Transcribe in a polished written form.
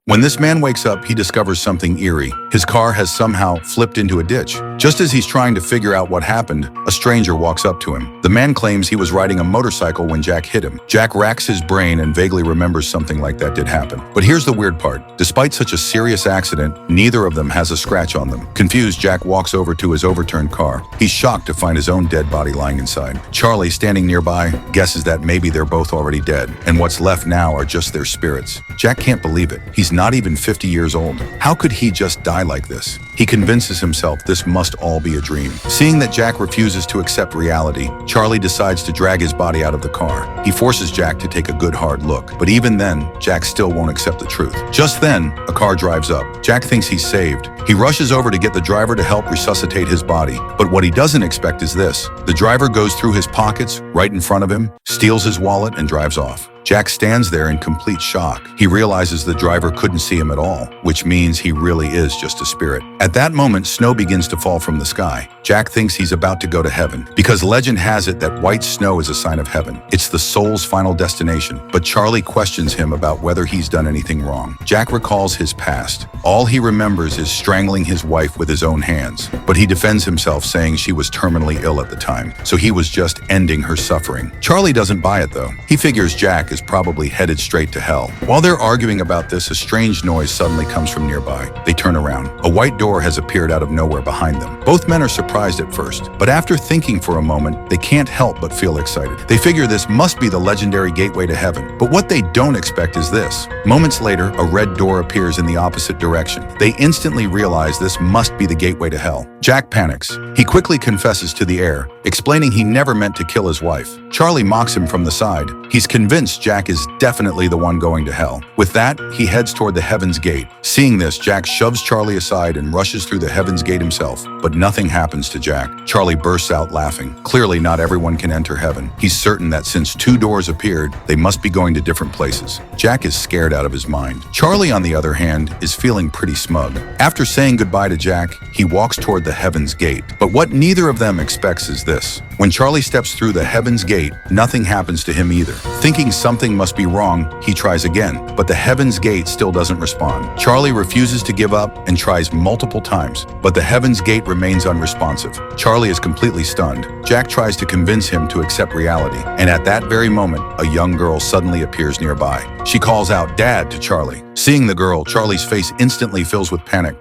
When this man wakes up, he discovers something eerie. His car has somehow flipped into a ditch. Just as he's trying to figure out what happened, a stranger walks up to him. The man claims he was riding a motorcycle when Jack hit him. Jack racks his brain and vaguely remembers something like that did happen. But here's the weird part. Despite such a serious accident, neither of them has a scratch on them. Confused, Jack walks over to his overturned car. He's shocked to find his own dead body lying inside. Charlie, standing nearby, guesses that maybe they're both already dead, and what's left now are just their spirits. Jack can't believe it. He's not even 50 years old. How could he just die like this? He convinces himself this must all be a dream. Seeing that Jack refuses to accept reality, Charlie decides to drag his body out of the car. He forces Jack to take a good hard look, but even then, Jack still won't accept the truth. Just then, a car drives up. Jack thinks he's saved. He rushes over to get the driver to help resuscitate his body. But what he doesn't expect is this. The driver goes through his pockets right in front of him, steals his wallet, and drives off. Jack stands there in complete shock. He realizes the driver couldn't see him at all, which means he really is just a spirit. At that moment, snow begins to fall from the sky. Jack thinks he's about to go to heaven, because legend has it that white snow is a sign of heaven. It's the soul's final destination, but Charlie questions him about whether he's done anything wrong. Jack recalls his past. All he remembers is strangling his wife with his own hands, but he defends himself saying she was terminally ill at the time, so he was just ending her suffering. Charlie doesn't buy it though. He figures Jack is probably headed straight to hell. While they're arguing about this, a strange noise suddenly comes from nearby. They turn around. A white door has appeared out of nowhere behind them. Both men are surprised at first, but after thinking for a moment, they can't help but feel excited. They figure this must be the legendary gateway to heaven. But what they don't expect is this. Moments later, a red door appears in the opposite direction. They instantly realize this must be the gateway to hell. Jack panics. He quickly confesses to the heir, explaining he never meant to kill his wife. Charlie mocks him from the side. He's convinced Jack is definitely the one going to hell. With that, he heads toward the Heaven's Gate. Seeing this, Jack shoves Charlie aside and rushes through the Heaven's Gate himself. But nothing happens to Jack. Charlie bursts out laughing. Clearly, not everyone can enter heaven. He's certain that since two doors appeared, they must be going to different places. Jack is scared out of his mind. Charlie, on the other hand, is feeling pretty smug. After saying goodbye to Jack, he walks toward the Heaven's Gate. But what neither of them expects is this. When Charlie steps through the Heaven's Gate, nothing happens to him either. Thinking something must be wrong, he tries again, but the Heaven's Gate still doesn't respond. Charlie refuses to give up and tries multiple times, but the Heaven's Gate remains unresponsive. Charlie is completely stunned. Jack tries to convince him to accept reality, and at that very moment, a young girl suddenly appears nearby. She calls out, "Dad," to Charlie. Seeing the girl, Charlie's face instantly fills with panic.